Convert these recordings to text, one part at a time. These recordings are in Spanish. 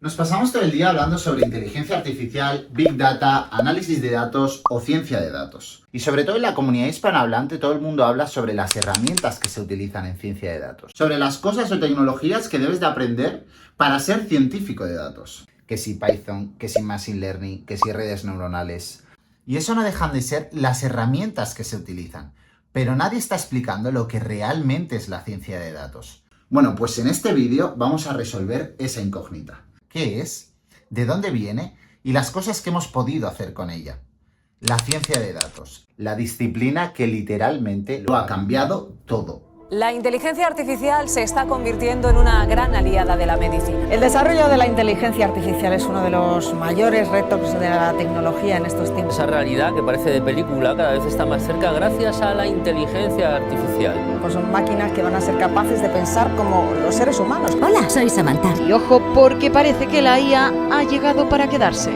Nos pasamos todo el día hablando sobre inteligencia artificial, big data, análisis de datos o ciencia de datos. Y sobre todo en la comunidad hispanohablante todo el mundo habla sobre las herramientas que se utilizan en ciencia de datos. Sobre las cosas o tecnologías que debes de aprender para ser científico de datos. Que si Python, que si Machine Learning, que si redes neuronales. Y eso no dejan de ser las herramientas que se utilizan. Pero nadie está explicando lo que realmente es la ciencia de datos. Bueno, pues en este vídeo vamos a resolver esa incógnita. ¿Qué es? ¿De dónde viene? Y las cosas que hemos podido hacer con ella. La ciencia de datos, la disciplina que literalmente lo ha cambiado todo. La inteligencia artificial se está convirtiendo en una gran aliada de la medicina. El desarrollo de la inteligencia artificial es uno de los mayores retos de la tecnología en estos tiempos. Esa realidad que parece de película cada vez está más cerca gracias a la inteligencia artificial. Pues son máquinas que van a ser capaces de pensar como los seres humanos. Hola, soy Samantha. Y ojo, porque parece que la IA ha llegado para quedarse.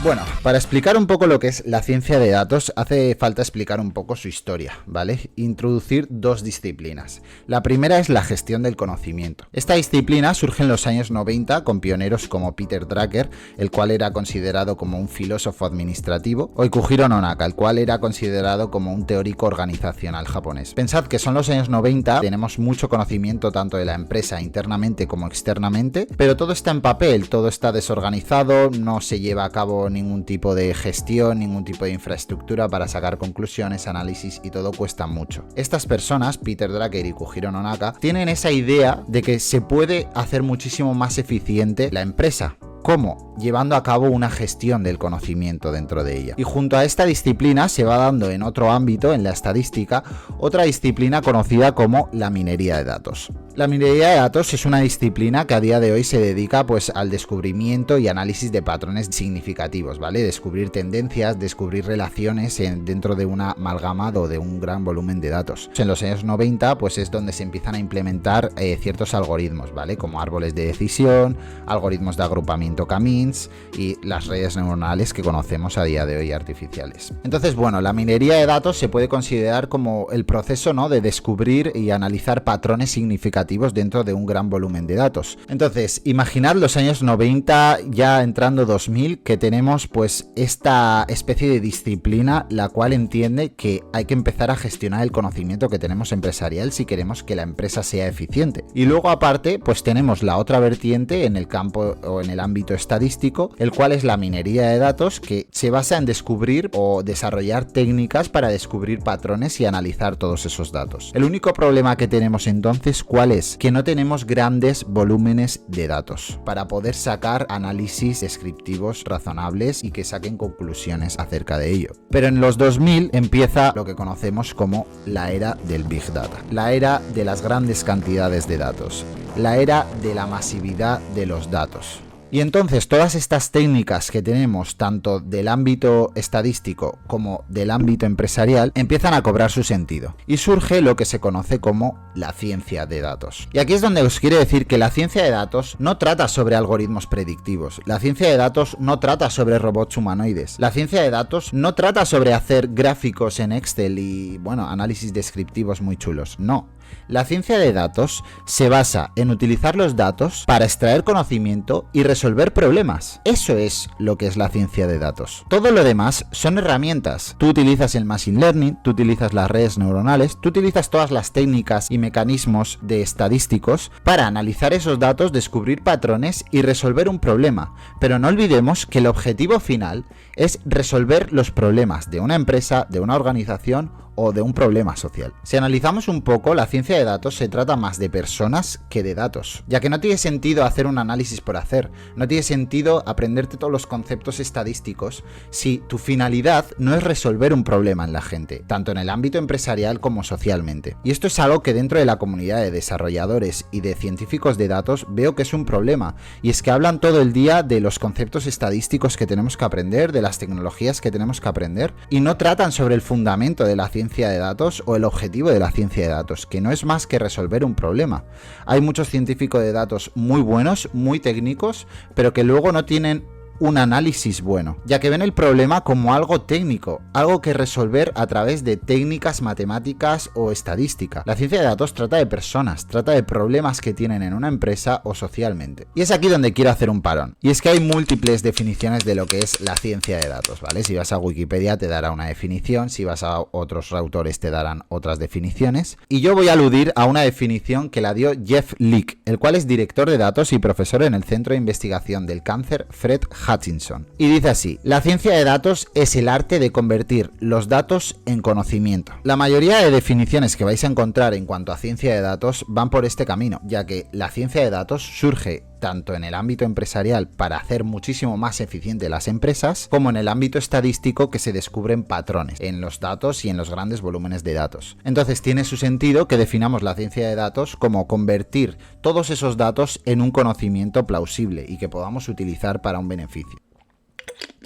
Bueno, para explicar un poco lo que es la ciencia de datos, hace falta explicar un poco su historia, ¿vale? Introducir dos disciplinas. La primera es la gestión del conocimiento. Esta disciplina surge en los años 90 con pioneros como Peter Drucker, el cual era considerado como un filósofo administrativo, o Yukihiro Nonaka, el cual era considerado como un teórico organizacional japonés. Pensad que son los años 90, tenemos mucho conocimiento tanto de la empresa internamente como externamente, pero todo está en papel, todo está desorganizado, no se lleva a cabo ningún tipo de gestión, ningún tipo de infraestructura para sacar conclusiones, análisis y todo cuesta mucho. Estas personas, Peter Drucker y Yukihiro Nonaka, tienen esa idea de que se puede hacer muchísimo más eficiente la empresa. ¿Cómo? Llevando a cabo una gestión del conocimiento dentro de ella. Y junto a esta disciplina se va dando en otro ámbito, en la estadística, otra disciplina conocida como la minería de datos. La minería de datos es una disciplina que a día de hoy se dedica pues al descubrimiento y análisis de patrones significativos, ¿vale? Descubrir tendencias, descubrir relaciones dentro de una amalgama o de un gran volumen de datos. En los años 90 pues es donde se empiezan a implementar ciertos algoritmos, ¿vale? Como árboles de decisión, algoritmos de agrupamiento K-means y las redes neuronales que conocemos a día de hoy artificiales. Entonces, bueno, la minería de datos se puede considerar como el proceso, ¿no?, de descubrir y analizar patrones significativos dentro de un gran volumen de datos. Entonces, imaginad los años 90, ya entrando 2000, que tenemos pues esta especie de disciplina la cual entiende que hay que empezar a gestionar el conocimiento que tenemos empresarial si queremos que la empresa sea eficiente. Y luego aparte, pues tenemos la otra vertiente en el campo o en el ámbito estadístico, el cual es la minería de datos, que se basa en descubrir o desarrollar técnicas para descubrir patrones y analizar todos esos datos. El único problema que tenemos entonces, ¿cuál es? Que no tenemos grandes volúmenes de datos para poder sacar análisis descriptivos razonables y que saquen conclusiones acerca de ello. Pero en los 2000 empieza lo que conocemos como la era del Big Data, la era de las grandes cantidades de datos, la era de la masividad de los datos. Y entonces todas estas técnicas que tenemos tanto del ámbito estadístico como del ámbito empresarial empiezan a cobrar su sentido y surge lo que se conoce como la ciencia de datos. Y aquí es donde os quiero decir que la ciencia de datos no trata sobre algoritmos predictivos, la ciencia de datos no trata sobre robots humanoides, la ciencia de datos no trata sobre hacer gráficos en Excel y, bueno, análisis descriptivos muy chulos, no. La ciencia de datos se basa en utilizar los datos para extraer conocimiento y resolver problemas. Eso es lo que es la ciencia de datos. Todo lo demás son herramientas. Tú utilizas el Machine Learning, tú utilizas las redes neuronales, tú utilizas todas las técnicas y mecanismos de estadísticos para analizar esos datos, descubrir patrones y resolver un problema. Pero no olvidemos que el objetivo final es resolver los problemas de una empresa, de una organización o de un problema social. Si analizamos un poco, la ciencia de datos se trata más de personas que de datos, ya que no tiene sentido hacer un análisis por hacer, no tiene sentido aprenderte todos los conceptos estadísticos si tu finalidad no es resolver un problema en la gente, tanto en el ámbito empresarial como socialmente. Y esto es algo que dentro de la comunidad de desarrolladores y de científicos de datos veo que es un problema, y es que hablan todo el día de los conceptos estadísticos que tenemos que aprender, de las tecnologías que tenemos que aprender, y no tratan sobre el fundamento de la ciencia ciencia de datos o el objetivo de la ciencia de datos, que no es más que resolver un problema. Hay muchos científicos de datos muy buenos, muy técnicos, pero que luego no tienen un análisis bueno, ya que ven el problema como algo técnico, algo que resolver a través de técnicas matemáticas o estadística. La ciencia de datos trata de personas, trata de problemas que tienen en una empresa o socialmente. Y es aquí donde quiero hacer un parón. Y es que hay múltiples definiciones de lo que es la ciencia de datos, ¿vale? Si vas a Wikipedia te dará una definición, si vas a otros autores te darán otras definiciones. Y yo voy a aludir a una definición que la dio Jeff Leake, el cual es director de datos y profesor en el Centro de Investigación del Cáncer Fred Hutchinson. Y dice así: la ciencia de datos es el arte de convertir los datos en conocimiento. La mayoría de definiciones que vais a encontrar en cuanto a ciencia de datos van por este camino, ya que la ciencia de datos surge tanto en el ámbito empresarial para hacer muchísimo más eficiente las empresas, como en el ámbito estadístico, que se descubren patrones en los datos y en los grandes volúmenes de datos. Entonces tiene su sentido que definamos la ciencia de datos como convertir todos esos datos en un conocimiento plausible y que podamos utilizar para un beneficio.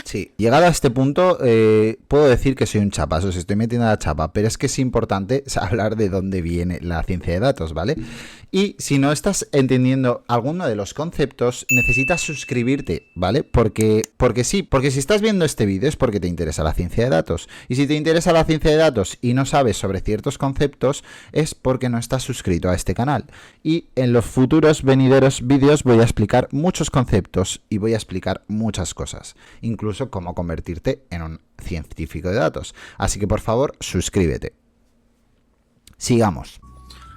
Sí, llegado a este punto puedo decir que soy un chapas, os estoy metiendo a la chapa, pero es que es importante hablar de dónde viene la ciencia de datos, ¿vale? Y si no estás entendiendo alguno de los conceptos, necesitas suscribirte, ¿vale? Porque si estás viendo este vídeo es porque te interesa la ciencia de datos. Y si te interesa la ciencia de datos y no sabes sobre ciertos conceptos, es porque no estás suscrito a este canal. Y en los futuros venideros vídeos voy a explicar muchos conceptos y voy a explicar muchas cosas, incluso cómo convertirte en un científico de datos. Así que por favor, suscríbete. Sigamos.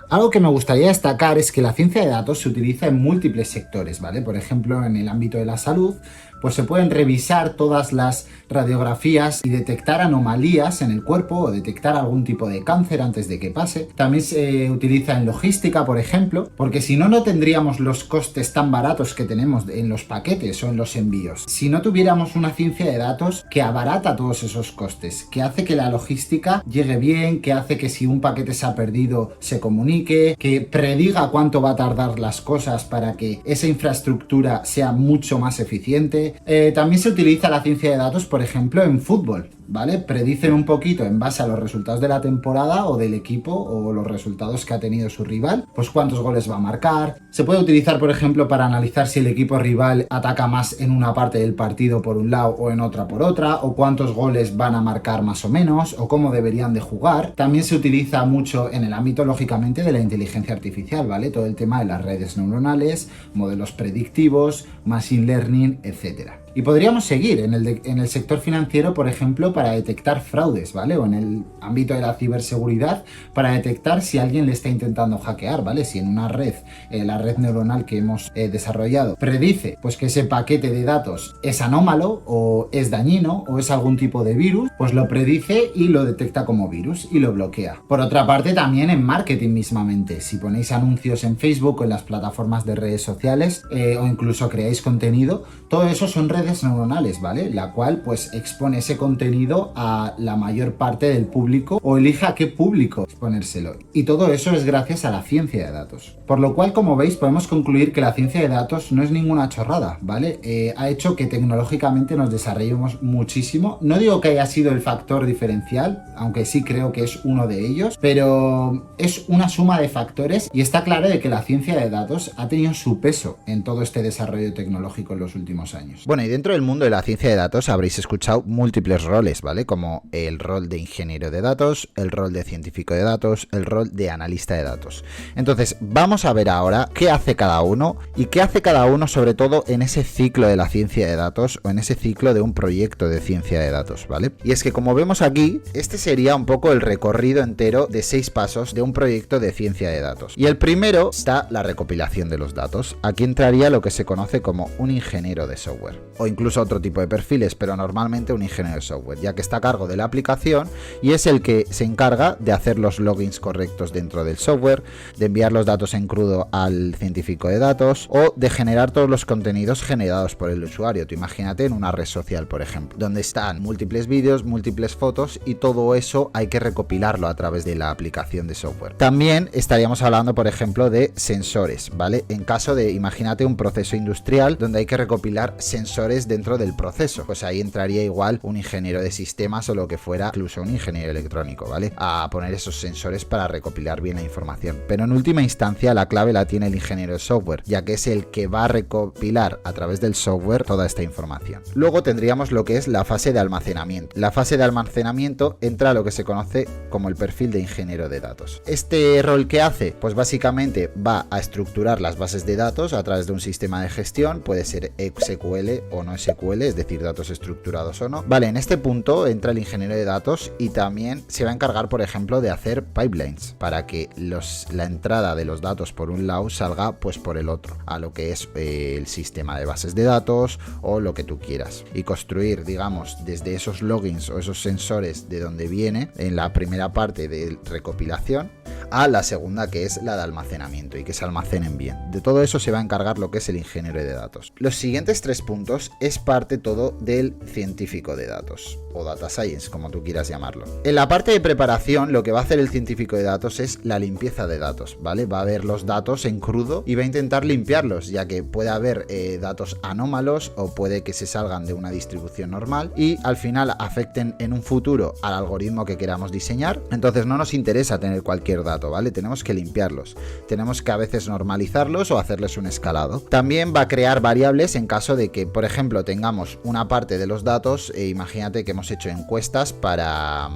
Algo que me gustaría destacar es que la ciencia de datos se utiliza en múltiples sectores, ¿vale? Por ejemplo, en el ámbito de la salud, pues se pueden revisar todas las radiografías y detectar anomalías en el cuerpo o detectar algún tipo de cáncer antes de que pase. También se utiliza en logística, por ejemplo, porque si no, no tendríamos los costes tan baratos que tenemos en los paquetes o en los envíos. Si no tuviéramos una ciencia de datos que abarata todos esos costes, que hace que la logística llegue bien, que hace que si un paquete se ha perdido se comunique, que prediga cuánto va a tardar las cosas para que esa infraestructura sea mucho más eficiente. También se utiliza la ciencia de datos, por ejemplo, en fútbol, ¿vale? Predicen un poquito en base a los resultados de la temporada o del equipo o los resultados que ha tenido su rival, pues cuántos goles va a marcar. Se puede utilizar, por ejemplo, para analizar si el equipo rival ataca más en una parte del partido por un lado o en otra por otra, o cuántos goles van a marcar más o menos, o cómo deberían de jugar. También se utiliza mucho en el ámbito, lógicamente, de la inteligencia artificial, ¿vale? Todo el tema de las redes neuronales, modelos predictivos, machine learning, etc. Y podríamos seguir en el sector financiero, por ejemplo, para detectar fraudes, ¿vale? O en el ámbito de la ciberseguridad, para detectar si alguien le está intentando hackear, ¿vale? Si en una red, la red neuronal que hemos desarrollado, predice pues que ese paquete de datos es anómalo o es dañino o es algún tipo de virus, pues lo predice y lo detecta como virus y lo bloquea. Por otra parte, también en marketing mismamente, si ponéis anuncios en Facebook o en las plataformas de redes sociales o incluso creáis contenido, todo eso son redes neuronales, ¿vale? La cual pues expone ese contenido a la mayor parte del público o elige a qué público exponérselo. Y todo eso es gracias a la ciencia de datos. Por lo cual, como veis, podemos concluir que la ciencia de datos no es ninguna chorrada, ¿vale? Ha hecho que tecnológicamente nos desarrollemos muchísimo. No digo que haya sido el factor diferencial, aunque sí creo que es uno de ellos, pero es una suma de factores y está claro de que la ciencia de datos ha tenido su peso en todo este desarrollo tecnológico en los últimos años. Bueno, y dentro del mundo de la ciencia de datos habréis escuchado múltiples roles, ¿vale? Como el rol de ingeniero de datos, el rol de científico de datos, el rol de analista de datos. Entonces, vamos a ver ahora qué hace cada uno y qué hace cada uno sobre todo en ese ciclo de la ciencia de datos o en ese ciclo de un proyecto de ciencia de datos, ¿vale? Y es que como vemos aquí, este sería un poco el recorrido entero de 6 pasos de un proyecto de ciencia de datos. Y el primero está la recopilación de los datos. Aquí entraría lo que se conoce como un ingeniero de software o incluso otro tipo de perfiles, pero normalmente un ingeniero de software, ya que está a cargo de la aplicación y es el que se encarga de hacer los logins correctos dentro del software, de enviar los datos en crudo al científico de datos o de generar todos los contenidos generados por el usuario. Tú imagínate en una red social, por ejemplo, donde están múltiples vídeos, múltiples fotos y todo eso hay que recopilarlo a través de la aplicación de software. También estaríamos hablando, por ejemplo, de sensores, ¿vale? En caso de, imagínate un proceso industrial donde hay que recopilar sensores sensores dentro del proceso. Pues ahí entraría igual un ingeniero de sistemas o lo que fuera, incluso un ingeniero electrónico, ¿vale? A poner esos sensores para recopilar bien la información. Pero en última instancia la clave la tiene el ingeniero de software, ya que es el que va a recopilar a través del software toda esta información. Luego tendríamos lo que es la fase de almacenamiento. La fase de almacenamiento entra a lo que se conoce como el perfil de ingeniero de datos. ¿Este rol qué hace? Pues básicamente va a estructurar las bases de datos a través de un sistema de gestión, puede ser SQL o no SQL, es decir, datos estructurados o no. Vale, en este punto entra el ingeniero de datos y también se va a encargar, por ejemplo, de hacer pipelines para que la entrada de los datos por un lado salga pues por el otro, a lo que es el sistema de bases de datos o lo que tú quieras, y construir, digamos, desde esos logins o esos sensores de donde viene en la primera parte de recopilación a la segunda, que es la de almacenamiento, y que se almacenen bien. De todo eso se va a encargar lo que es el ingeniero de datos. Los siguientes 3 puntos es parte todo del científico de datos o data science, como tú quieras llamarlo. En la parte de preparación, lo que va a hacer el científico de datos es la limpieza de datos, ¿vale? Va a ver los datos en crudo y va a intentar limpiarlos, ya que puede haber datos anómalos o puede que se salgan de una distribución normal y al final afecten en un futuro al algoritmo que queramos diseñar. Entonces no nos interesa tener cualquier dato, ¿vale? Tenemos que limpiarlos. Tenemos que a veces normalizarlos o hacerles un escalado. También va a crear variables en caso de que, por ejemplo, tengamos una parte de los datos, imagínate que hemos hecho encuestas para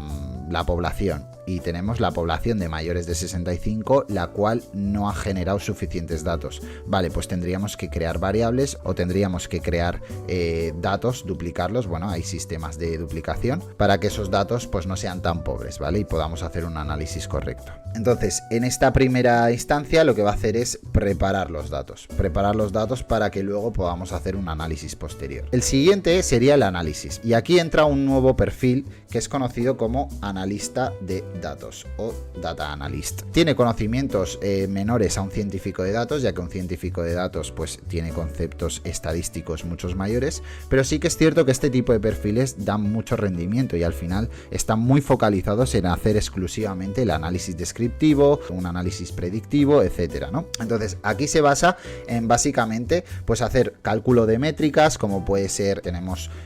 la población y tenemos la población de mayores de 65, la cual no ha generado suficientes datos. Vale, pues tendríamos que crear variables o tendríamos que crear datos, duplicarlos. Bueno, hay sistemas de duplicación para que esos datos pues no sean tan pobres, ¿vale? Y podamos hacer un análisis correcto. Entonces, en esta primera instancia lo que va a hacer es preparar los datos para que luego podamos hacer un análisis posterior. El siguiente sería el análisis, y aquí entra un nuevo perfil que es conocido como analista de datos o data analyst. Tiene conocimientos menores a un científico de datos, ya que un científico de datos pues tiene conceptos estadísticos muchos mayores, pero sí que es cierto que este tipo de perfiles dan mucho rendimiento y al final están muy focalizados en hacer exclusivamente el análisis descriptivo, un análisis predictivo, etcétera, ¿no? Entonces aquí se basa en básicamente pues hacer cálculo de métricas, como puede ser,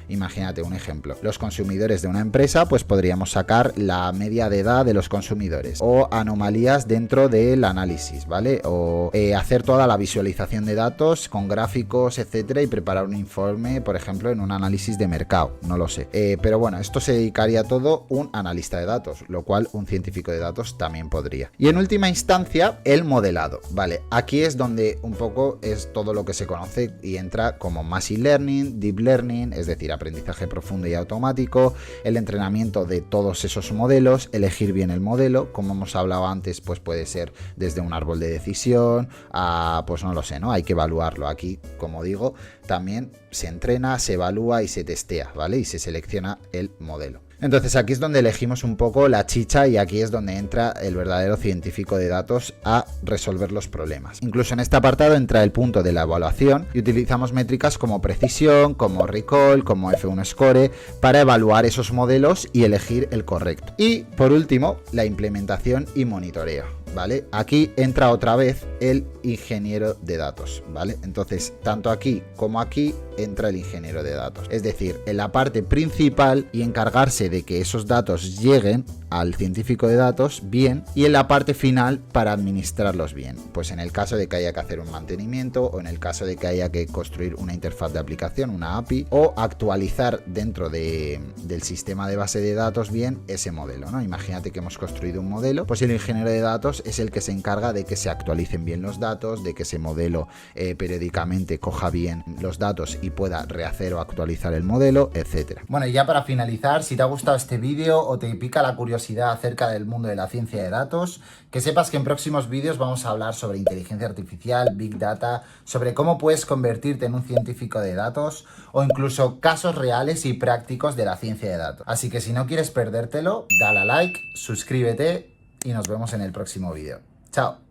imagínate un ejemplo, los consumidores de una empresa, pues podríamos sacar la media de edad de los consumidores o anomalías dentro del análisis, ¿vale? O hacer toda la visualización de datos con gráficos, etcétera, y preparar un informe, por ejemplo, en un análisis de mercado, no lo sé. Pero bueno, esto se dedicaría todo un analista de datos, lo cual un científico de datos también podría. Y en última instancia, el modelado, ¿vale? Aquí es donde un poco es todo lo que se conoce y entra como Machine Learning, Deep Learning, es decir, aprendizaje profundo y automático, el entrenamiento de todos esos modelos, elegir bien el modelo, como hemos hablado antes, pues puede ser desde un árbol de decisión a, pues no lo sé, ¿no? Hay que evaluarlo. Aquí, como digo, también se entrena, se evalúa y se testea, ¿vale? Y se selecciona el modelo. Entonces aquí es donde elegimos un poco la chicha y aquí es donde entra el verdadero científico de datos a resolver los problemas. Incluso en este apartado entra el punto de la evaluación y utilizamos métricas como precisión, como recall, como F1 Score para evaluar esos modelos y elegir el correcto. Y por último, la implementación y monitoreo, ¿vale? Aquí entra otra vez el ingeniero de datos, ¿vale? Entonces, tanto aquí como aquí entra el ingeniero de datos. Es decir, en la parte principal y encargarse de que esos datos lleguen al científico de datos bien, y en la parte final para administrarlos bien. Pues en el caso de que haya que hacer un mantenimiento o en el caso de que haya que construir una interfaz de aplicación, una API, o actualizar dentro del sistema de base de datos bien ese modelo, ¿no? Imagínate que hemos construido un modelo, pues el ingeniero de datos es el que se encarga de que se actualicen bien los datos, de que ese modelo periódicamente coja bien los datos y pueda rehacer o actualizar el modelo, etcétera. Bueno, y ya para finalizar, si te ha gustado este vídeo o te pica la curiosidad acerca del mundo de la ciencia de datos, que sepas que en próximos vídeos vamos a hablar sobre inteligencia artificial, Big Data, sobre cómo puedes convertirte en un científico de datos o incluso casos reales y prácticos de la ciencia de datos. Así que si no quieres perdértelo, dale a like, suscríbete y nos vemos en el próximo vídeo. ¡Chao!